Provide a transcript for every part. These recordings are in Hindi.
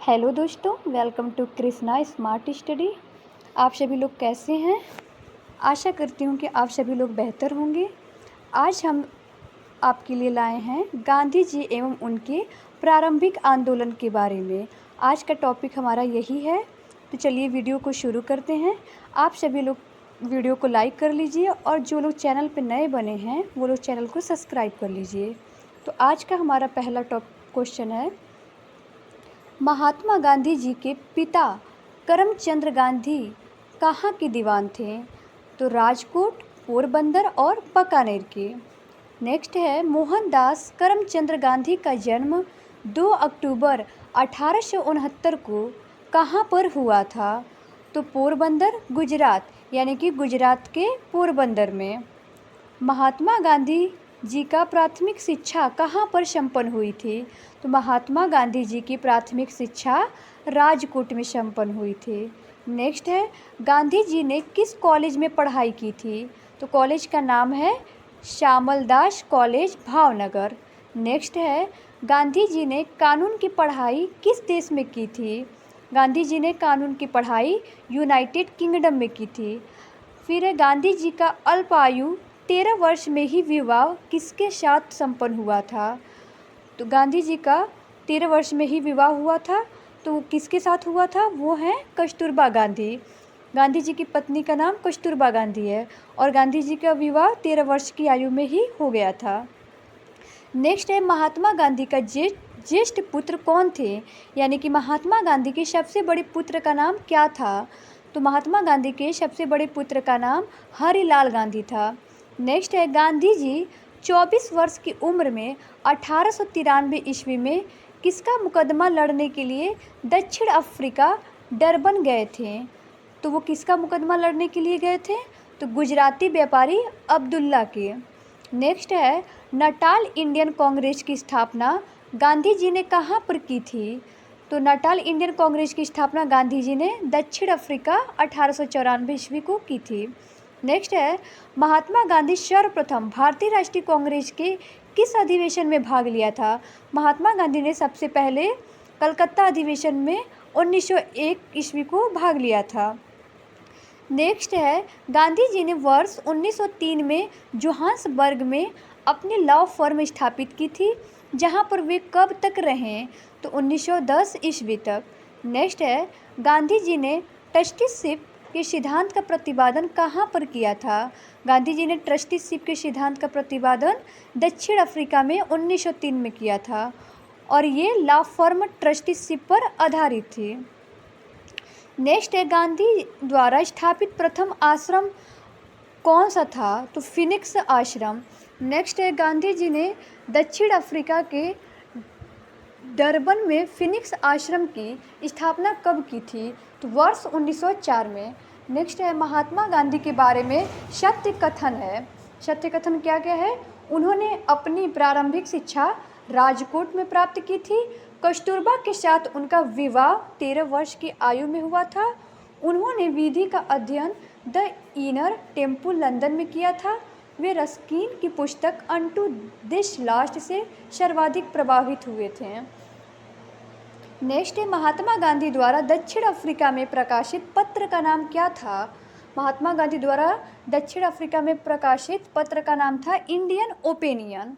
हेलो दोस्तों, welcome to Krishna smart study. आप सभी लोग कैसे हैं? आशा करती हूँ कि आप सभी लोग बेहतर होंगे। आज हम आपके लिए लाए हैं गांधी जी एवं उनके प्रारंभिक आंदोलन के बारे में। आज का टॉपिक हमारा यही है, तो चलिए वीडियो को शुरू करते हैं। आप सभी लोग वीडियो को लाइक कर लीजिए और जो लोग चैनल पर नए बने हैं वो लोग चैनल को सब्सक्राइब कर लीजिए। तो आज का हमारा पहला क्वेश्चन है, महात्मा गांधी जी के पिता करमचंद गांधी कहाँ के दीवान थे? तो राजकोट, पोरबंदर और बीकानेर के। नेक्स्ट है, मोहनदास करमचंद गांधी का जन्म 2 अक्टूबर 1869 को कहाँ पर हुआ था? तो पोरबंदर, गुजरात, यानी कि गुजरात के पोरबंदर में। महात्मा गांधी जी का प्राथमिक शिक्षा कहाँ पर संपन्न हुई थी? तो महात्मा गांधी जी की प्राथमिक शिक्षा राजकोट में संपन्न हुई थी। नेक्स्ट है, गांधी जी ने किस कॉलेज में पढ़ाई की थी? तो कॉलेज का नाम है श्यामलदास कॉलेज, भावनगर। नेक्स्ट है, गांधी जी ने कानून की पढ़ाई किस देश में की थी? गांधी जी ने कानून की पढ़ाई यूनाइटेड किंगडम में की थी। फिर है, गांधी जी का अल्पायु 13 वर्ष में ही विवाह किसके साथ संपन्न हुआ था? तो गांधी जी का 13 वर्ष में ही विवाह हुआ था, तो किसके साथ हुआ था? वो है कस्तूरबा गांधी। गांधी जी की पत्नी का नाम कस्तूरबा गांधी है और गांधी जी का विवाह 13 वर्ष की आयु में ही हो गया था। नेक्स्ट है, महात्मा गांधी का ज्येष्ठ पुत्र कौन थे? यानी कि महात्मा गांधी के सबसे बड़े पुत्र का नाम क्या था? तो महात्मा गांधी के सबसे बड़े पुत्र का नाम हरिलाल गांधी था। नेक्स्ट है, गांधी जी 24 वर्ष की उम्र में 1893 ईस्वी में किसका मुकदमा लड़ने के लिए दक्षिण अफ्रीका डरबन गए थे? तो वो किसका मुकदमा लड़ने के लिए गए थे? तो गुजराती व्यापारी अब्दुल्ला के। नेक्स्ट है, नटाल इंडियन कांग्रेस की स्थापना गांधी जी ने कहाँ पर की थी? तो नटाल इंडियन कांग्रेस की स्थापना गांधी जी ने दक्षिण अफ्रीका 1894 ईस्वी को की थी। नेक्स्ट है, महात्मा गांधी सर्वप्रथम भारतीय राष्ट्रीय कांग्रेस के किस अधिवेशन में भाग लिया था? महात्मा गांधी ने सबसे पहले कलकत्ता अधिवेशन में 1901 ईस्वी को भाग लिया था। नेक्स्ट है, गांधी जी ने वर्ष 1903 में जोहान्सबर्ग में अपनी लॉ फर्म स्थापित की थी, जहां पर वे कब तक रहे? तो 1910 ईस्वी तक। नेक्स्ट है, गांधी जी ने ट्रस्टीशिप के सिद्धांत का प्रतिपादन कहाँ पर किया था? गांधी जी ने ट्रस्टीशिप के सिद्धांत का प्रतिपादन दक्षिण अफ्रीका में 1903 में किया था और ये लॉ फर्म ट्रस्टीशिप पर आधारित थी। नेक्स्ट है, गांधी द्वारा स्थापित प्रथम आश्रम कौन सा था? तो फिनिक्स आश्रम। नेक्स्ट है, गांधी जी ने दक्षिण अफ्रीका के डरबन में फिनिक्स आश्रम की स्थापना कब की थी? तो वर्ष 1904 में। नेक्स्ट है, महात्मा गांधी के बारे में सत्य कथन है। सत्य कथन क्या क्या है? उन्होंने अपनी प्रारंभिक शिक्षा राजकोट में प्राप्त की थी। कस्तूरबा के साथ उनका विवाह 13 वर्ष की आयु में हुआ था। उन्होंने विधि का अध्ययन द इनर टेम्पल लंदन में किया था। वे रस्किन की पुस्तक अनटू दिस लास्ट से सर्वाधिक प्रभावित हुए थे। नेक्स्ट है, महात्मा गांधी द्वारा दक्षिण अफ्रीका में प्रकाशित पत्र का नाम क्या था? महात्मा गांधी द्वारा दक्षिण अफ्रीका में प्रकाशित पत्र का नाम था इंडियन ओपिनियन।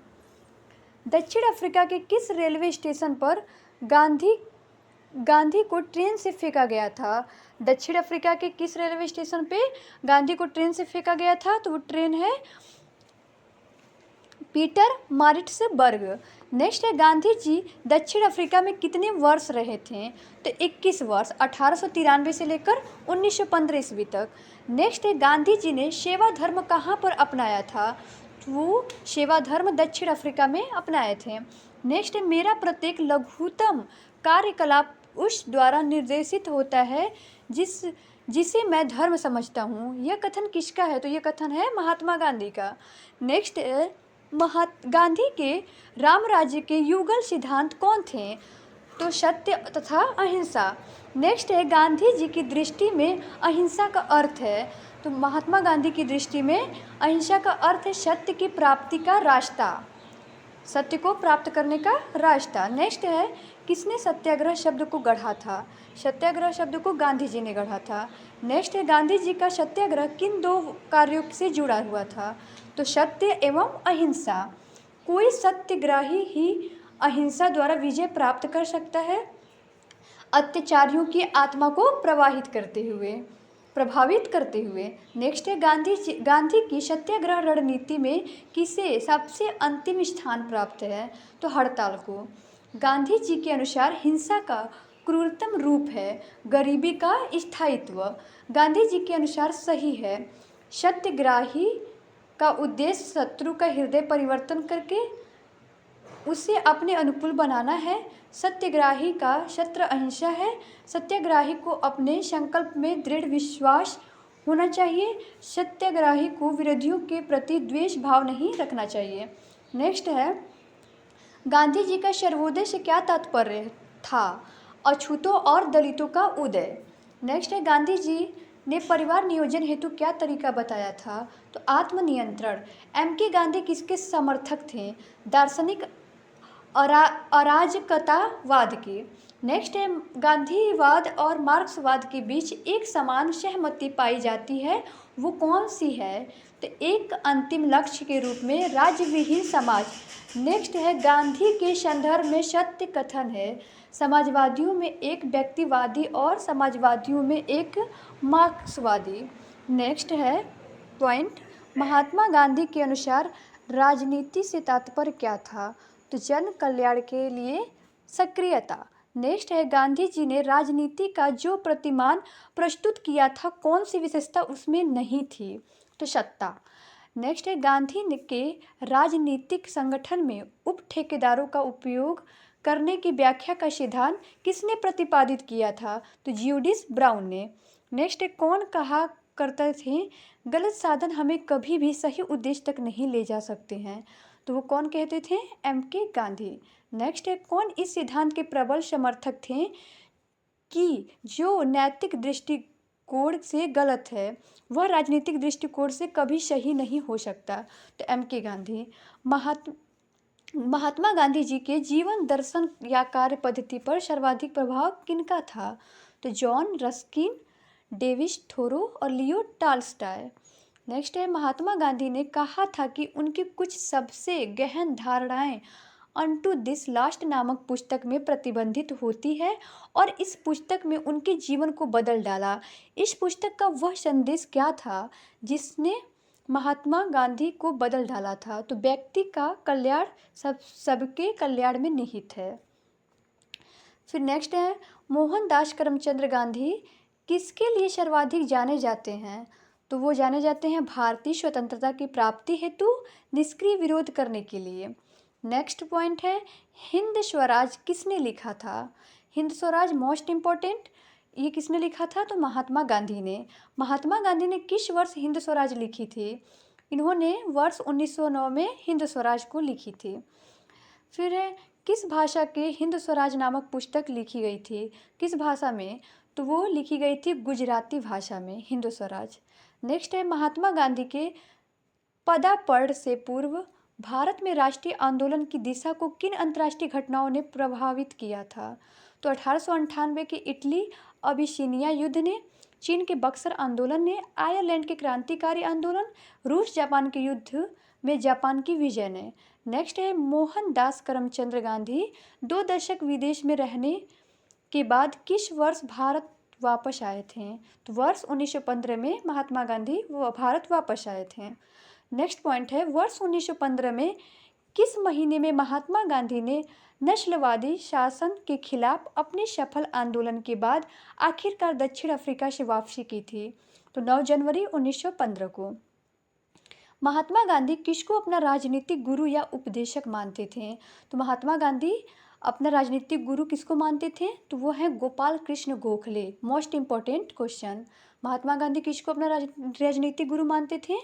दक्षिण अफ्रीका के किस रेलवे स्टेशन पर गांधी को ट्रेन से फेंका गया था? दक्षिण अफ्रीका के किस रेलवे स्टेशन पे गांधी को ट्रेन से फेंका गया था? तो वो ट्रेन है पीटर मारिट्सबर्ग। नेक्स्ट है, गांधी जी दक्षिण अफ्रीका में कितने वर्ष रहे थे? तो 21 वर्ष, 1893 से लेकर 1915 ईस्वी तक। नेक्स्ट है, गांधी जी ने सेवा धर्म कहाँ पर अपनाया था? वो सेवा धर्म दक्षिण अफ्रीका में अपनाए थे। नेक्स्ट है, मेरा प्रत्येक लघुतम कार्यकलाप उस द्वारा निर्देशित होता है जिसे मैं धर्म समझता हूँ। यह कथन किसका है? तो यह कथन है महात्मा गांधी का। नेक्स्ट है, गांधी के राम राज्य के युगल सिद्धांत कौन थे? तो सत्य तथा अहिंसा। नेक्स्ट है, गांधी जी की दृष्टि में अहिंसा का अर्थ है? तो महात्मा गांधी की दृष्टि में अहिंसा का अर्थ है सत्य की प्राप्ति का रास्ता। सत्य को प्राप्त करने का रास्ता। नेक्स्ट है, किसने सत्याग्रह शब्द को गढ़ा था? सत्याग्रह शब्द को गांधी जी ने गढ़ा था। नेक्स्ट है, गांधी जी का सत्याग्रह किन दो कार्यों से जुड़ा हुआ था? तो सत्य एवं अहिंसा। कोई सत्याग्रही ही अहिंसा द्वारा विजय प्राप्त कर सकता है, अत्याचारियों की आत्मा को प्रभावित करते हुए। नेक्स्ट है, गांधी की सत्याग्रह रणनीति में किसे सबसे अंतिम स्थान प्राप्त है? तो हड़ताल को। गांधी जी के अनुसार हिंसा का क्रूरतम रूप है गरीबी का स्थायित्व। गांधी जी के अनुसार सही है, सत्याग्रही का उद्देश्य शत्रु का हृदय परिवर्तन करके उसे अपने अनुकूल बनाना है। सत्याग्रही का शस्त्र अहिंसा है। सत्याग्रही को अपने संकल्प में दृढ़ विश्वास होना चाहिए। सत्याग्रही को विरोधियों के प्रति द्वेष भाव नहीं रखना चाहिए। नेक्स्ट है, गांधी जी का सर्वोदय से क्या तात्पर्य था? अछूतों और दलितों का उदय। नेक्स्ट है, गांधी जी ने परिवार नियोजन हेतु क्या तरीका बताया था? तो आत्मनियंत्रण। एम.के. गांधी किसके समर्थक थे? दार्शनिक अराजकतावाद के। नेक्स्ट है, गांधीवाद और मार्क्सवाद के बीच एक समान सहमति पाई जाती है, वो कौन सी है? तो एक अंतिम लक्ष्य के रूप में राज्यविहीन समाज। नेक्स्ट है, गांधी के संदर्भ में सत्य कथन है। समाजवादियों में एक व्यक्तिवादी और समाजवादियों में एक मार्क्सवादी। नेक्स्ट है पॉइंट, महात्मा गांधी के अनुसार राजनीति से तात्पर्य क्या था? तो जन कल्याण के लिए सक्रियता। नेक्स्ट है, गांधी जी ने राजनीति का जो प्रतिमान प्रस्तुत किया था, कौन सी विशेषता उसमें नहीं थी? तो सत्ता। नेक्स्ट है, गांधी के राजनीतिक संगठन में उप ठेकेदारों का उपयोग करने की व्याख्या का सिद्धांत किसने प्रतिपादित किया था? तो ज्यूडिस ब्राउन ने। नेक्स्ट है, कौन कहा करते थे गलत साधन हमें कभी भी सही उद्देश्य तक नहीं ले जा सकते हैं? तो वो कौन कहते थे? एम.के. गांधी। नेक्स्ट है, कौन इस सिद्धांत के प्रबल समर्थक थे कि जो नैतिक दृष्टिकोण से गलत है वह राजनीतिक दृष्टिकोण से कभी सही नहीं हो सकता? तो एम.के. गांधी। महात्मा गांधी जी के जीवन दर्शन या कार्य पद्धति पर सर्वाधिक प्रभाव किनका था? तो जॉन रस्किन, डेविस थोरो और लियो टॉल्स्टॉय। नेक्स्ट है, महात्मा गांधी ने कहा था कि उनकी कुछ सबसे गहन धारणाएं अनटू दिस लास्ट नामक पुस्तक में प्रतिबंधित होती है और इस पुस्तक में उनके जीवन को बदल डाला। इस पुस्तक का वह संदेश क्या था जिसने महात्मा गांधी को बदल डाला था? तो व्यक्ति का कल्याण सबके कल्याण में निहित है। फिर नेक्स्ट है, मोहनदास करमचंद गांधी किसके लिए सर्वाधिक जाने जाते हैं? तो वो जाने जाते हैं भारतीय स्वतंत्रता की प्राप्ति हेतु निष्क्रिय विरोध करने के लिए। नेक्स्ट पॉइंट है, हिंद स्वराज किसने लिखा था? हिंद स्वराज मोस्ट इम्पोर्टेंट, ये किसने लिखा था? तो महात्मा गांधी ने। महात्मा गांधी ने किस वर्ष हिंद स्वराज लिखी थी? इन्होंने वर्ष 1909 में हिंद स्वराज को लिखी थी। फिर है, किस भाषा के हिंद स्वराज नामक पुस्तक लिखी गई थी? किस भाषा में? तो वो लिखी गई थी गुजराती भाषा में हिंद स्वराज। नेक्स्ट है, महात्मा गांधी के पदार्पण से पूर्व भारत में राष्ट्रीय आंदोलन की दिशा को किन अंतर्राष्ट्रीय घटनाओं ने प्रभावित किया था? तो 1898 के इटली अबिसिनिया युद्ध ने, चीन के बक्सर आंदोलन ने, आयरलैंड के क्रांतिकारी आंदोलन, रूस जापान के युद्ध में जापान की विजय ने। नेक्स्ट है, मोहनदास करमचंद गांधी 2 दशक विदेश में रहने के बाद किस वर्ष भारत वापस आए थे? तो वर्ष 1915 में महात्मा गांधी भारत वापस आए थे। नेक्स्ट पॉइंट है, वर्ष 1915 में किस महीने में महात्मा गांधी ने नस्लवादी शासन के खिलाफ अपने सफल आंदोलन के बाद आखिरकार दक्षिण अफ्रीका से वापसी की थी? तो 9 जनवरी 1915 को। महात्मा गांधी किसको अपना राजनीतिक गुरु या उपदेशक मानते थे? तो महात्मा गांधी अपना राजनीतिक गुरु किसको मानते थे? तो वो है Gopal Krishna Gokhale. Most important question, Mahatma Gandhi किसको अपना राजनीतिक गुरु मानते थे?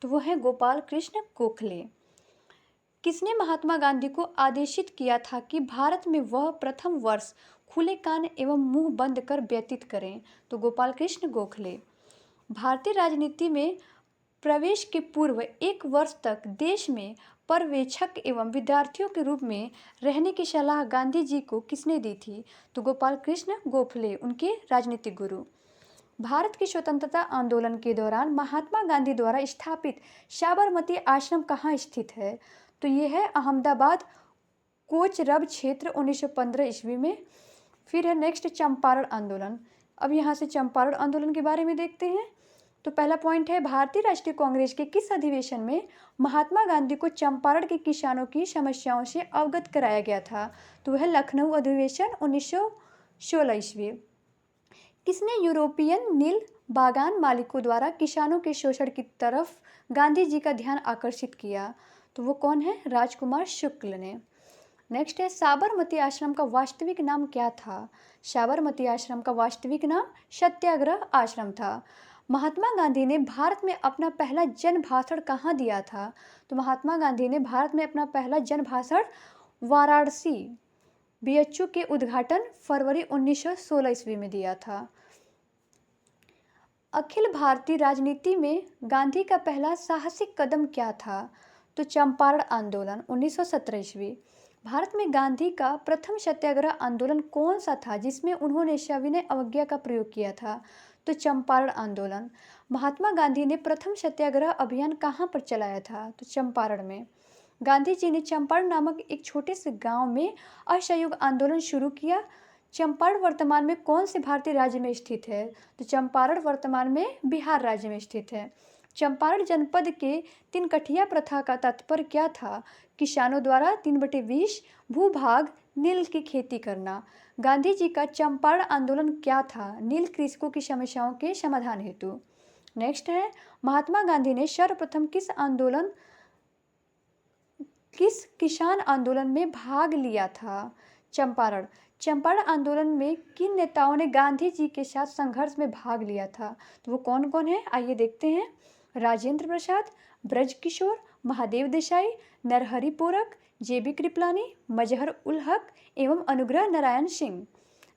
तो वो है गोपाल कृष्ण गोखले। किसने महात्मा गांधी को आदेशित किया था कि भारत में वह प्रथम वर्ष खुले कान एवं मुंह बंद कर व्यतीत करें? तो गोपाल कृष्ण गोखले। भारतीय राजनीति में प्रवेश के पूर्व 1 वर्ष तक देश में पर्यवेक्षक एवं विद्यार्थियों के रूप में रहने की सलाह गांधी जी को किसने दी थी? तो गोपाल कृष्ण गोखले, उनके राजनीतिक गुरु। भारत के स्वतंत्रता आंदोलन के दौरान महात्मा गांधी द्वारा स्थापित साबरमती आश्रम कहाँ स्थित है? तो ये है अहमदाबाद कोचरब क्षेत्र 1915 ईस्वी में। फिर है नेक्स्ट चंपारण आंदोलन। अब यहाँ से चंपारण आंदोलन के बारे में देखते हैं। तो पहला पॉइंट है, भारतीय राष्ट्रीय कांग्रेस के किस अधिवेशन में महात्मा गांधी को चंपारण के किसानों की समस्याओं से अवगत कराया गया था? तो वह लखनऊ अधिवेशन 1916 ईस्वी। किसने यूरोपियन नील बागान मालिकों द्वारा किसानों के शोषण की तरफ गांधी जी का ध्यान आकर्षित किया? तो वो कौन है? राजकुमार शुक्ल ने। नेक्स्ट है, साबरमती आश्रम का वास्तविक नाम क्या था? साबरमती आश्रम का वास्तविक नाम सत्याग्रह आश्रम था। महात्मा गांधी ने भारत में अपना पहला जन भाषण कहाँ दिया था? तो महात्मा गांधी ने भारत में अपना पहला जन भाषण वाराणसी बीएचयू के उद्घाटन फरवरी 1916 ईस्वी में दिया था। अखिल भारतीय राजनीति में गांधी का पहला साहसिक कदम क्या था? तो चंपारण आंदोलन 1917 ईस्वी। भारत में गांधी का प्रथम सत्याग्रह आंदोलन कौन सा था जिसमें उन्होंने सविनय अवज्ञा का प्रयोग किया था? तो चंपारण आंदोलन। महात्मा गांधी ने प्रथम सत्याग्रह अभियान कहाँ पर चलाया था? तो चंपारण में। गांधी जी ने चंपारण नामक एक छोटे से गांव में असहयोग आंदोलन शुरू किया। चंपारण वर्तमान में कौन से भारतीय राज्य में स्थित है? तो चंपारण वर्तमान में बिहार राज्य में स्थित है। चंपारण जनपद के 3 कठिया प्रथा का तात्पर्य क्या था? किसानों द्वारा 3/20 भूभाग नील की खेती करना। गांधी जी का चंपारण आंदोलन क्या था? नील कृषकों की समस्याओं के समाधान हेतु। नेक्स्ट है, महात्मा गांधी ने सर्वप्रथम किस किसान आंदोलन में भाग लिया था? चंपारण। चंपारण आंदोलन में किन नेताओं ने गांधी जी के साथ संघर्ष में भाग लिया था? तो वो कौन कौन है, आइए देखते हैं। राजेंद्र प्रसाद, ब्रजकिशोर, महादेव देसाई, नरहरि पोरक, जेबी कृपलानी, मजहर उल हक एवं अनुग्रह नारायण सिंह।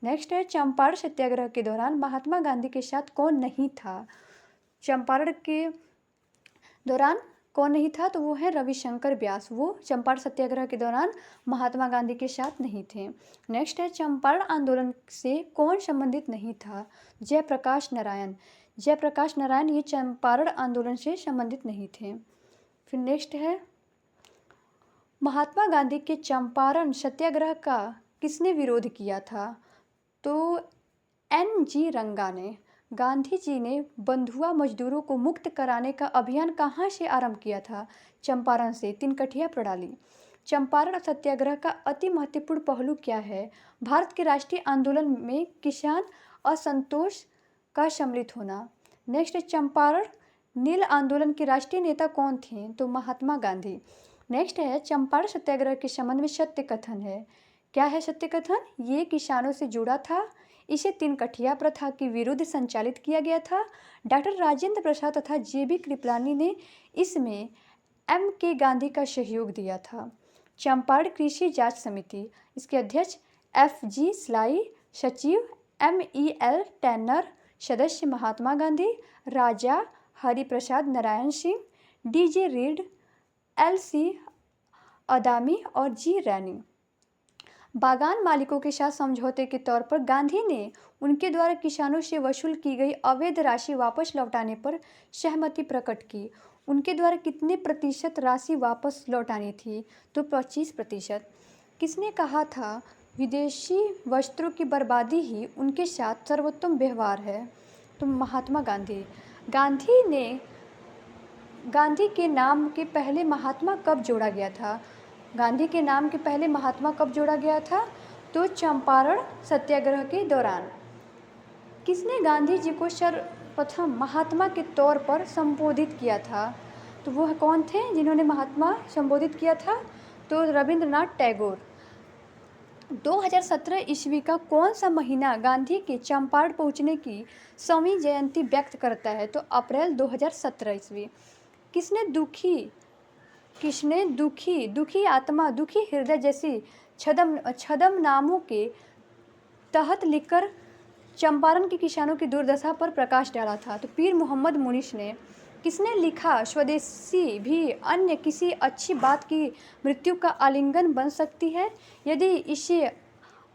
नेक्स्ट है, चंपारण सत्याग्रह के दौरान महात्मा गांधी के साथ कौन नहीं था? चंपारण के दौरान कौन नहीं था? तो वो है रविशंकर व्यास। वो चंपारण सत्याग्रह के दौरान महात्मा गांधी के साथ नहीं थे। नेक्स्ट है, चंपारण आंदोलन से कौन संबंधित नहीं था? जयप्रकाश नारायण। जयप्रकाश नारायण ये चंपारण आंदोलन से संबंधित नहीं थे। फिर नेक्स्ट है, महात्मा गांधी के चंपारण सत्याग्रह का किसने विरोध किया था? तो NG रंगा ने। गांधी जी ने बंधुआ मजदूरों को मुक्त कराने का अभियान कहाँ से आरंभ किया था? चंपारण से, 3 कठिया प्रणाली। चंपारण सत्याग्रह का अति महत्वपूर्ण पहलू क्या है? भारत के राष्ट्रीय आंदोलन में किसान असंतोष का सम्मिलित होना। नेक्स्ट, चंपारण नील आंदोलन के राष्ट्रीय नेता कौन थे? तो महात्मा गांधी। नेक्स्ट है, चंपारण सत्याग्रह के संबंध में सत्य कथन है। क्या है सत्य कथन? ये किसानों से जुड़ा था। इसे 3 कठिया प्रथा के विरुद्ध संचालित किया गया था। डॉक्टर राजेंद्र प्रसाद तथा जेबी कृपलानी ने इसमें MK गांधी का सहयोग दिया था। चंपारण कृषि जांच समिति, इसके अध्यक्ष FG स्लाई, सचिव MEL टैनर, सदस्य Mahatma Gandhi, Raja Hariprasad Narayan Singh, DJ Reed, LC Adami और G रैनी। बागान मालिकों के साथ समझौते के तौर पर गांधी ने उनके द्वारा किसानों से वसूल की गई अवैध राशि वापस लौटाने पर सहमति प्रकट की। उनके द्वारा कितने प्रतिशत राशि वापस लौटानी थी? तो 25%। किसने कहा था विदेशी वस्त्रों की बर्बादी ही उनके साथ सर्वोत्तम व्यवहार है? तो महात्मा गांधी। गांधी के नाम के पहले महात्मा कब जोड़ा गया था? गांधी के नाम के पहले महात्मा कब जोड़ा गया था? तो चंपारण सत्याग्रह के दौरान। किसने गांधी जी को सर्वप्रथम महात्मा के तौर पर संबोधित किया था? तो वह कौन थे जिन्होंने महात्मा संबोधित किया था? तो रविंद्रनाथ टैगोर। 2017 ईस्वी का कौन सा महीना गांधी के चंपारण पहुंचने की 100वीं जयंती व्यक्त करता है? तो अप्रैल 2017 ईस्वी। किसने दुखी आत्मा, दुखी हृदय जैसी छद्म नामों के तहत लिखकर चंपारण के किसानों की दुर्दशा पर प्रकाश डाला था? तो पीर मोहम्मद मुनीस ने। किसने लिखा स्वदेशी भी अन्य किसी अच्छी बात की मृत्यु का आलिंगन बन सकती है यदि इसे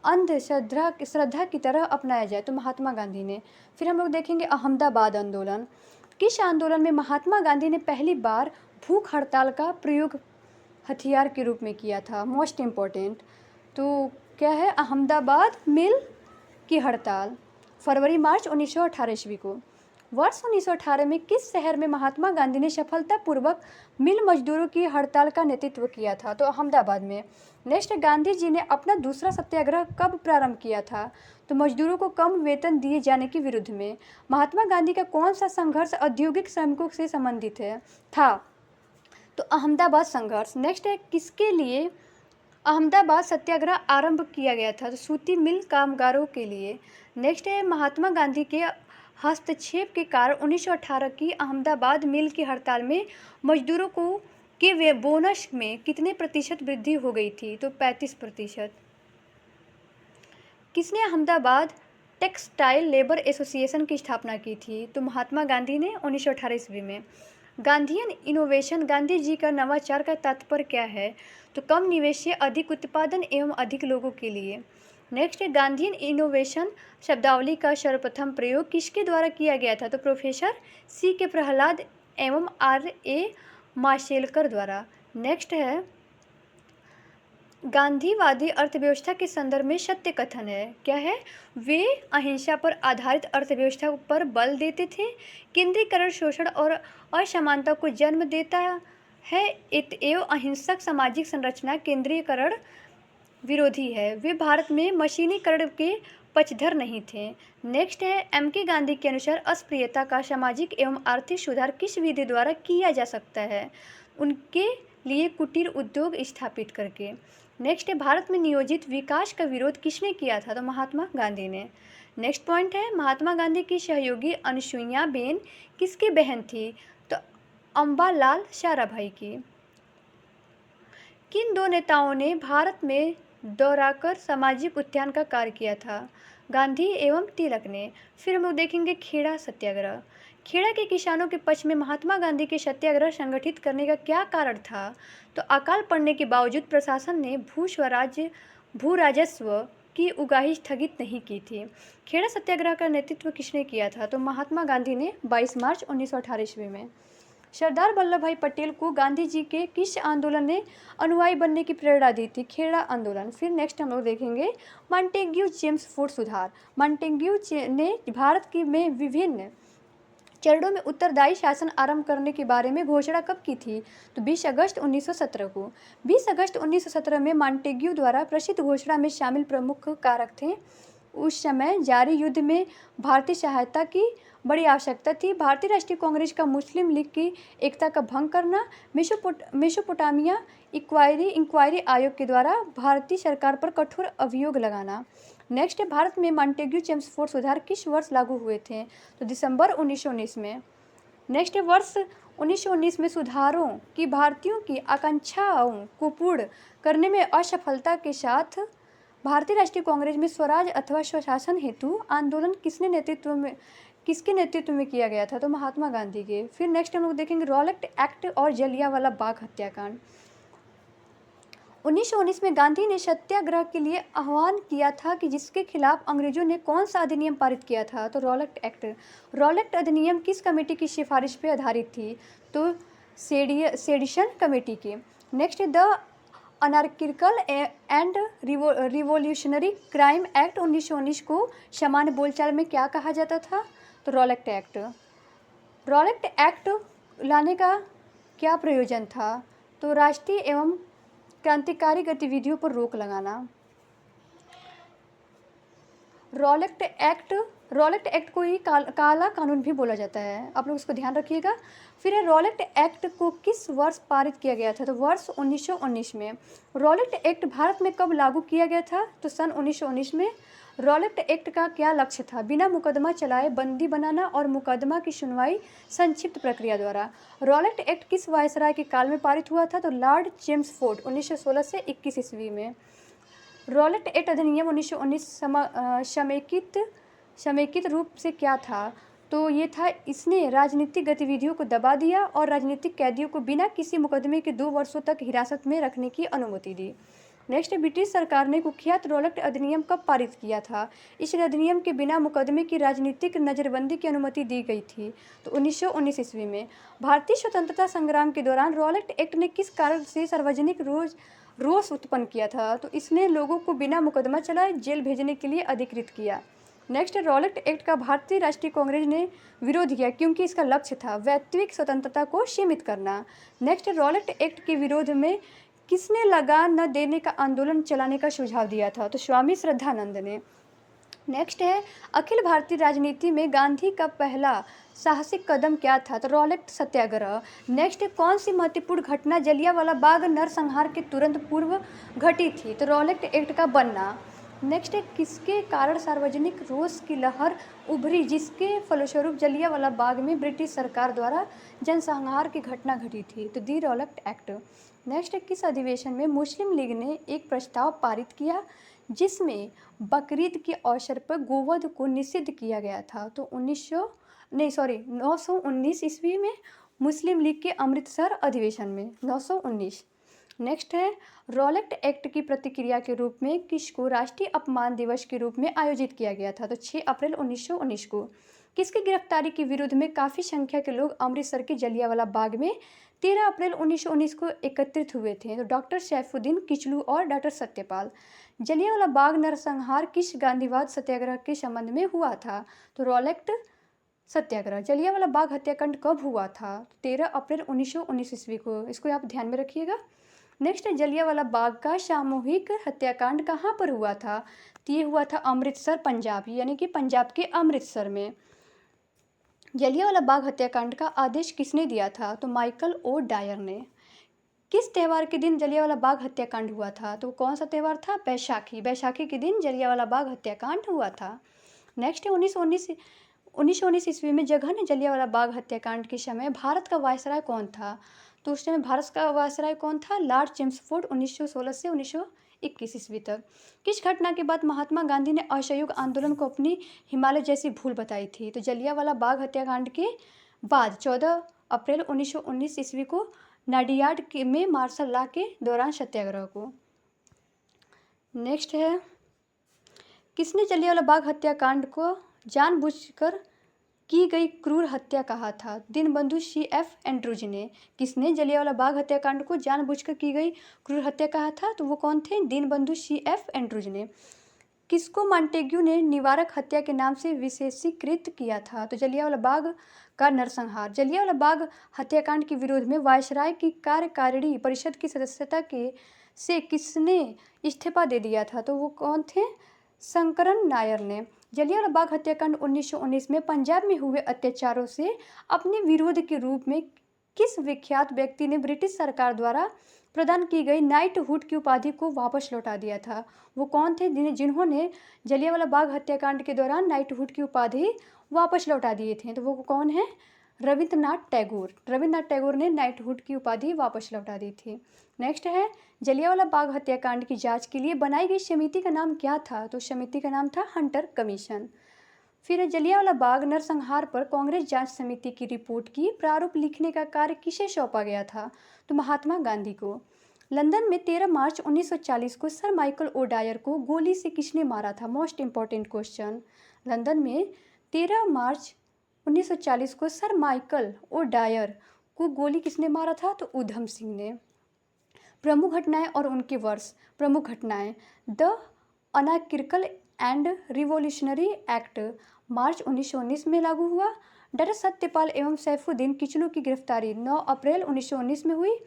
श्रद्धा की तरह अपनाया जाए? तो महात्मा गांधी ने। फिर हम लोग देखेंगे अहमदाबाद आंदोलन। किस आंदोलन में महात्मा गांधी ने पहली बार भूख हड़ताल का प्रयोग हथियार के रूप में किया था? Most important. तो क्या है? अहमदाबाद मिल की हड़ताल, फरवरी मार्च 1918 ईस्वी को। वर्ष 1918 में किस शहर में महात्मा गांधी ने सफलतापूर्वक मिल मजदूरों की हड़ताल का नेतृत्व किया था? तो अहमदाबाद में। नेक्स्ट, गांधी जी ने अपना दूसरा सत्याग्रह कब प्रारंभ किया था? तो मजदूरों को कम वेतन दिए जाने के विरुद्ध में। महात्मा गांधी का कौन सा संघर्ष औद्योगिक श्रमिकों से संबंधित था? तो अहमदाबाद संघर्ष। नेक्स्ट है, किसके लिए अहमदाबाद सत्याग्रह आरंभ किया गया था? तो सूती मिल कामगारों के लिए। नेक्स्ट है, महात्मा गांधी के हस्तक्षेप के कारण 1918 की अहमदाबाद मिल की हड़ताल में मजदूरों को के वे बोनस में कितने प्रतिशत वृद्धि हो गई थी? तो 35%। किसने अहमदाबाद टेक्सटाइल लेबर एसोसिएशन की स्थापना की थी? तो महात्मा गांधी ने 1918 ईस्वी में। गांधीयन इनोवेशन, गांधी जी का नवाचार का तात्पर्य क्या है? तो कम निवेश से अधिक उत्पादन एवं अधिक लोगों के लिए। नेक्स्ट है, गांधीयन इनोवेशन शब्दावली का सर्वप्रथम प्रयोग किसके द्वारा किया गया था? तो प्रोफेसर सी के प्रहलाद एवं R.A. माशेलकर द्वारा। नेक्स्ट है, गांधीवादी अर्थव्यवस्था के संदर्भ में सत्य कथन है। क्या है? वे अहिंसा पर आधारित अर्थव्यवस्था पर बल देते थे। केंद्रीकरण शोषण और असमानता को जन्म देता है एवं अहिंसक सामाजिक संरचना केंद्रीकरण विरोधी है। वे भारत में मशीनीकरण के पक्षधर नहीं थे। नेक्स्ट है, M.K. गांधी के अनुसार अस्पृश्यता का सामाजिक एवं आर्थिक सुधार किस विधि द्वारा किया जा सकता है? उनके लिए कुटीर उद्योग स्थापित करके। नेक्स्ट है, भारत में नियोजित विकास का विरोध किसने किया था? तो महात्मा गांधी ने। नेक्स्ट पॉइंट है, महात्मा गांधी की सहयोगी अनुसुईया बेन किसकी बहन थी? तो अम्बालाल साराभाई की। किन दो नेताओं ने भारत में दौराकर सामाजिक उत्थान का कार्य किया था? गांधी एवं तिलक ने। फिर हम लोग देखेंगे खेड़ा सत्याग्रह। खेड़ा के किसानों के पक्ष में महात्मा गांधी के सत्याग्रह संगठित करने का क्या कारण था? तो अकाल पड़ने के बावजूद प्रशासन ने भू राजस्व की उगाही स्थगित नहीं की थी। खेड़ा सत्याग्रह का नेतृत्व किसने किया था? तो महात्मा गांधी ने 22 मार्च 1918 ईस्वी में। सरदार वल्लभ भाई पटेल को गांधी जी के किस आंदोलन ने अनुयायी बनने की प्रेरणा दी थी? खेड़ा आंदोलन। फिर नेक्स्ट हम लोग देखेंगे मॉन्टेग्यू चेम्सफोर्ड सुधार। मॉन्टेग्यू ने भारत की में विभिन्न चरणों में उत्तरदायी शासन आरंभ करने के बारे में घोषणा कब की थी? तो 20 अगस्त 1917 को। 20 अगस्त 1917 में मॉन्टेग्यू द्वारा प्रसिद्ध घोषणा में शामिल प्रमुख कारक थे। उस समय जारी युद्ध में भारतीय सहायता की बड़ी आवश्यकता थी। भारतीय राष्ट्रीय कांग्रेस का मुस्लिम लीग की एकता का भंग करना, मेसोपोटामिया इंक्वायरी आयोग के द्वारा भारतीय सरकार पर कठोर अभियोग लगाना। नेक्स्ट है, भारत में मॉन्टेग्यू चेम्सफोर्ड सुधार किस वर्ष लागू हुए थे? तो दिसंबर 1919 में। नेक्स्ट है, वर्ष 1919 में सुधारों की भारतीयों की आकांक्षाओं को पूर्ण करने में असफलता के साथ भारतीय राष्ट्रीय कांग्रेस में स्वराज अथवा स्वशासन हेतु आंदोलन किसके नेतृत्व में किया गया था? तो महात्मा गांधी के। फिर नेक्स्ट हम लोग देखेंगे रॉलेट एक्ट और जलियांवाला बाग हत्याकांड। 1919 में गांधी ने सत्याग्रह के लिए आह्वान किया था कि जिसके खिलाफ अंग्रेजों ने कौन सा अधिनियम पारित किया था? तो रॉलेट एक्ट। रॉलेट अधिनियम किस कमेटी की सिफारिश पर आधारित थी? तो सेडिशन कमेटी की। Next the anarchical and revolutionary crime act 1919 को सामान्य बोलचाल में क्या कहा जाता था? तो रॉलेट एक्ट। रॉलेट एक्ट लाने का क्या प्रयोजन था? तो राष्ट्रीय एवं क्रांतिकारी गतिविधियों पर रोक लगाना। रॉलेट एक्ट को ही काला कानून भी बोला जाता है, आप लोग इसको ध्यान रखिएगा। फिर है रॉलेट एक्ट को किस वर्ष पारित किया गया था? तो वर्ष 1919 में। रॉलेट एक्ट भारत में कब लागू किया गया था? तो सन 1919 में। रॉलेट एक्ट का क्या लक्ष्य था? बिना मुकदमा चलाए बंदी बनाना और मुकदमा की सुनवाई संक्षिप्त प्रक्रिया द्वारा। रॉलेट एक्ट किस वायसराय के काल में पारित हुआ था? तो लॉर्ड चेम्सफोर्ड 1916 से 21 ईस्वी में। रॉलेट एक्ट अधिनियम 1919 समेकित रूप से क्या था? तो ये था, इसने राजनीतिक गतिविधियों को दबा दिया और राजनीतिक कैदियों को बिना किसी मुकदमे के 2 वर्षों तक हिरासत में रखने की अनुमति दी। नेक्स्ट, ब्रिटिश सरकार ने कुख्यात रॉलेट अधिनियम कब पारित किया था? इस अधिनियम के बिना मुकदमे की राजनीतिक नज़रबंदी की अनुमति दी गई थी, तो 1919 ईस्वी में। भारतीय स्वतंत्रता संग्राम के दौरान रॉलेट एक्ट ने किस कारण से सार्वजनिक रोष उत्पन्न किया था? तो इसने लोगों को बिना मुकदमा चलाए जेल भेजने के लिए अधिकृत किया। नेक्स्ट, रॉलेट एक्ट का भारतीय राष्ट्रीय कांग्रेस ने विरोध किया क्योंकि इसका लक्ष्य था व्यक्तिगत स्वतंत्रता को सीमित करना। नेक्स्ट, रॉलेट एक्ट के विरोध में किसने लगान न देने का आंदोलन चलाने का सुझाव दिया था? तो स्वामी श्रद्धानंद ने। नेक्स्ट है, अखिल भारतीय राजनीति में गांधी का पहला साहसिक कदम क्या था? तो रॉलेट सत्याग्रह। नेक्स्ट, कौन सी महत्वपूर्ण घटना जलियांवाला बाग नरसंहार के तुरंत पूर्व घटी थी? तो रॉलेट एक्ट का बनना। नेक्स्ट है, किसके कारण सार्वजनिक रोष की लहर उभरी जिसके फलस्वरूप जलियांवाला बाग में ब्रिटिश सरकार द्वारा जनसंहार की घटना घटी थी? तो दी रॉलेट एक्ट। नेक्स्ट है, किस अधिवेशन में मुस्लिम लीग ने एक प्रस्ताव पारित किया जिसमें बकरीद के अवसर पर गोवध को निषिद्ध किया गया था? तो 919 ईस्वी में मुस्लिम लीग के अमृतसर अधिवेशन में 919। नेक्स्ट है, रॉलेट एक्ट की प्रतिक्रिया के रूप में किसको राष्ट्रीय अपमान दिवस के रूप में आयोजित किया गया था? तो 6 अप्रैल 1919 को। किसकी गिरफ्तारी के विरोध में काफ़ी संख्या के लोग अमृतसर के जलियांवाला बाग में 13 अप्रैल 1919 को एकत्रित हुए थे? तो डॉक्टर सैफुद्दीन किचलू और डॉक्टर सत्यपाल। जलियांवाला बाग नरसंहार किस गांधीवाद सत्याग्रह के संबंध में हुआ था? तो रॉलेट सत्याग्रह। जलियांवाला बाग हत्याकांड कब हुआ था? 13 अप्रैल 1919 ईस्वी को। इसको आप ध्यान में रखिएगा। नेक्स्ट है, जलियांवाला बाग का सामूहिक हत्याकांड कहाँ पर हुआ था? तो ये हुआ था अमृतसर, पंजाब, यानी कि पंजाब के अमृतसर में। जलियांवाला बाग हत्याकांड का आदेश किसने दिया था? तो माइकल ओ डायर ने। किस त्यौहार के दिन जलियांवाला बाग हत्याकांड हुआ था? तो कौन सा त्यौहार था? बैसाखी। बैसाखी के दिन जलियांवाला बाग हत्याकांड हुआ था। नेक्स्ट है, 1919 ईस्वी में जघन्य जलियांवाला बाग हत्याकांड के समय भारत का वायसराय कौन था? तो उस समय भारत का वायसराय कौन था? लॉर्ड चेम्सफोर्ड, 1916 से 1921 ईस्वी तक। किस घटना के बाद महात्मा गांधी ने असहयोग आंदोलन को अपनी हिमालय जैसी भूल बताई थी? तो जलियांवाला बाग हत्याकांड के बाद 14 अप्रैल 1919 ईस्वी को नाडियाड में मार्शल लॉ के दौरान सत्याग्रह को। नेक्स्ट है, किसने जलियांवाला बाग हत्याकांड को जानबूझकर की गई क्रूर हत्या कहा था? दीनबंधु CF एंड्रूज ने। किसने जलियांवाला बाग हत्याकांड को जानबूझकर की गई क्रूर हत्या कहा था? तो वो कौन थे? दीनबंधु CF एंड्रूज ने। किसको मॉन्टेग्यू ने निवारक हत्या के नाम से विशेषीकृत किया था? तो जलियांवाला बाग का नरसंहार। जलियांवाला बाग हत्याकांड के विरोध में वायसराय की कार्यकारिणी परिषद की सदस्यता से किसने इस्तीफा दे दिया था? तो वो कौन थे? शंकरन नायर ने। जलियांवाला बाग हत्याकांड 1919 में पंजाब में हुए अत्याचारों से अपने विरोध के रूप में किस विख्यात व्यक्ति ने ब्रिटिश सरकार द्वारा प्रदान की गई नाइटहुड की उपाधि को वापस लौटा दिया था? वो कौन थे जिन्होंने जलियांवाला बाग हत्याकांड के दौरान नाइटहुड की उपाधि वापस लौटा दिए थे? तो वो कौन है? रविंद्रनाथ टैगोर। रविंद्रनाथ टैगोर ने नाइटहुड की उपाधि वापस लौटा दी थी। नेक्स्ट है, जलियांवाला बाग हत्याकांड की जांच के लिए बनाई गई समिति का नाम क्या था? तो समिति का नाम था हंटर कमीशन। फिर जलियांवाला बाग नरसंहार पर कांग्रेस जांच समिति की रिपोर्ट की प्रारूप लिखने का कार्य किसे सौंपा गया था? तो महात्मा गांधी को। लंदन में 13 मार्च 1940 को सर माइकल ओ डायर को गोली से किसने मारा था? Most important question. लंदन में 13 मार्च 1940 को सर माइकल ओ डायर को गोली किसने मारा था? तो ऊधम सिंह ने। प्रमुख घटनाएं और उनके वर्ष। प्रमुख घटनाएं: the anarchical and revolutionary act March 1919 में लागू हुआ। डॉक्टर सत्यपाल एवं सैफुद्दीन किचलू की गिरफ्तारी 9 अप्रैल 1919 में हुई।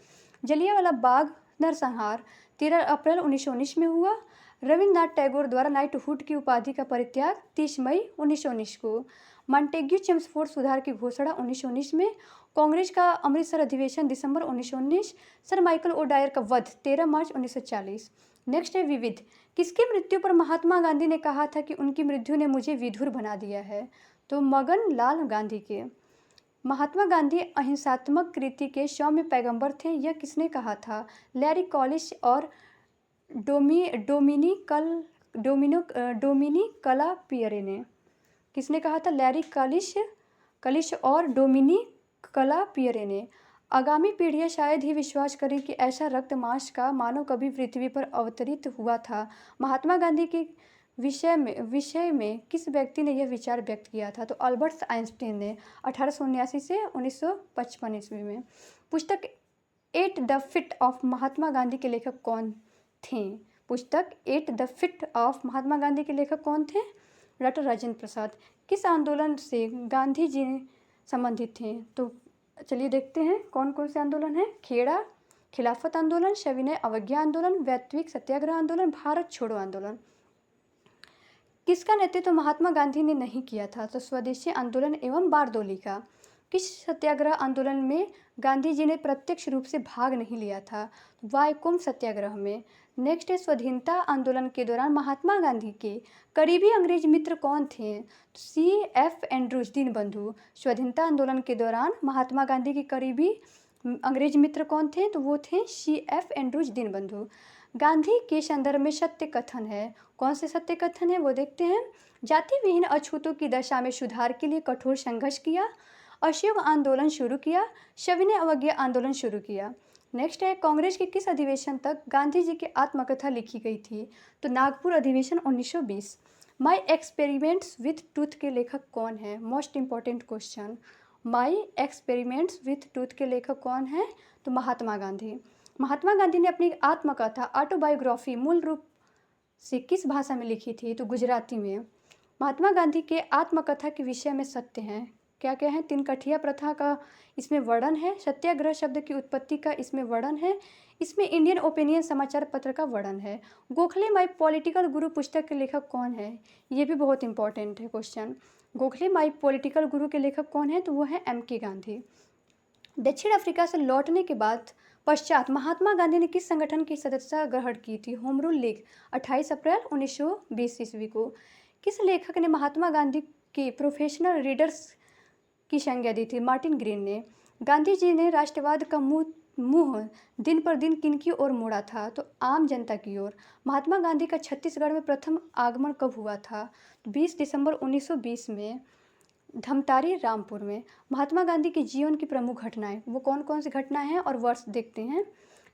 जलियांवाला बाग नरसंहार 13 अप्रैल 1919 में हुआ। रविंद्रनाथ टैगोर द्वारा नाइटहुड की उपाधि का परित्याग 30 मई 1919 को। मॉन्टेग्यू चेम्सफोर्ड सुधार की घोषणा 1919 में। कांग्रेस का अमृतसर अधिवेशन दिसंबर 1919। सर माइकल ओ डायर का वध 13 मार्च 1940। नेक्स्ट है, विविध। किसकी मृत्यु पर महात्मा गांधी ने कहा था कि उनकी मृत्यु ने मुझे विधुर बना दिया है? तो मगन लाल गांधी के। महात्मा गांधी अहिंसात्मक कृति के सौम्य पैगंबर थे, यह किसने कहा था? लैरी कॉलिश और डोमिनी कला पियरे ने। किसने कहा था? लैरी कॉलिश कलिश और डोमिनिक कलापियरे ने। आगामी पीढ़ियाँ शायद ही विश्वास करें कि ऐसा रक्त मांस का मानव कभी पृथ्वी पर अवतरित हुआ था। महात्मा गांधी के विषय में किस व्यक्ति ने यह विचार व्यक्त किया था? तो अल्बर्ट आइंस्टीन ने 1879 से 1955 ईस्वी में। पुस्तक at the fit of Mahatma Gandhi के लेखक कौन थे? पुस्तक at the fit of Mahatma Gandhi के लेखक कौन थे? डॉक्टर राजेंद्र प्रसाद। किस आंदोलन से गांधी जी संबंधित थे? तो चलिए देखते हैं कौन कौन से आंदोलन हैं। खेड़ा खिलाफत आंदोलन, सविनय अवज्ञा आंदोलन, वैश्विक सत्याग्रह आंदोलन, भारत छोड़ो आंदोलन। किसका नेतृत्व महात्मा गांधी ने नहीं किया था? तो स्वदेशी आंदोलन एवं बारदोली का। किस सत्याग्रह आंदोलन में गांधी जी ने प्रत्यक्ष रूप से भाग नहीं लिया था? वाईकुंभ सत्याग्रह में। नेक्स्ट है स्वाधीनता आंदोलन के दौरान महात्मा गांधी के करीबी अंग्रेज मित्र कौन थे? CF Andrews Deenbandhu. स्वाधीनता आंदोलन के दौरान महात्मा गांधी के करीबी अंग्रेज मित्र कौन थे? तो वो थे CF एंड्रूज दीनबंधु। गांधी के संदर्भ में सत्य कथन है। कौन से सत्य कथन है वो देखते हैं। जाति विहीन अछूतों की दशा में सुधार के लिए कठोर संघर्ष किया, असहयोग आंदोलन शुरू किया, सविनय अवज्ञा आंदोलन शुरू किया। नेक्स्ट है कांग्रेस के किस अधिवेशन तक गांधी जी की आत्मकथा लिखी गई थी? तो नागपुर अधिवेशन 1920। माई एक्सपेरिमेंट्स विथ टूथ के लेखक कौन है? Most important question. My experiments with tooth के लेखक कौन है? तो महात्मा गांधी। महात्मा गांधी ने अपनी आत्मकथा ऑटोबायोग्राफी मूल रूप से किस भाषा में लिखी थी? तो गुजराती में। महात्मा गांधी के आत्मकथा के विषय में सत्य हैं। क्या क्या है? तिनकठिया प्रथा का इसमें वर्णन है, सत्याग्रह शब्द की उत्पत्ति का इसमें वर्णन है, इसमें इंडियन ओपिनियन समाचार पत्र का वर्णन है। गोखले माई पॉलिटिकल गुरु पुस्तक के लेखक कौन है? ये भी बहुत इंपॉर्टेंट है क्वेश्चन। गोखले माई पॉलिटिकल गुरु के लेखक कौन है? तो वो है MK गांधी। दक्षिण अफ्रीका से लौटने के बाद पश्चात महात्मा गांधी ने किस संगठन की सदस्यता ग्रहण की थी? होम रूल लीग 28 अप्रैल 1920 ईस्वी को। किस लेखक ने महात्मा गांधी के प्रोफेशनल रीडर्स की संज्ञा दी थी? मार्टिन ग्रीन ने। गांधी जी ने राष्ट्रवाद का मुंह दिन पर दिन किनकी ओर मोड़ा था? तो आम जनता की ओर। महात्मा गांधी का छत्तीसगढ़ में प्रथम आगमन कब हुआ था? 20 दिसंबर 1920 में धमतारी रामपुर में। महात्मा गांधी के जीवन की प्रमुख घटनाएं वो कौन कौन सी घटनाएं हैं और वर्ष देखते हैं।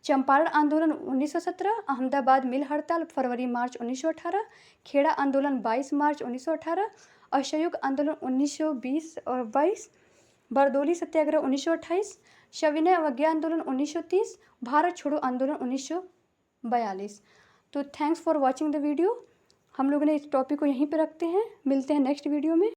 चंपारण आंदोलन 1917, अहमदाबाद मिल हड़ताल फरवरी मार्च 1918, खेड़ा आंदोलन 22 मार्च 1918, असहयोग आंदोलन 1920 और 22, बरदोली सत्याग्रह 1928, सविनय अवज्ञा आंदोलन 1930, भारत छोड़ो आंदोलन 1942। तो thanks for watching the video. हम लोगों ने इस टॉपिक को यहीं पे रखते हैं। मिलते हैं नेक्स्ट वीडियो में।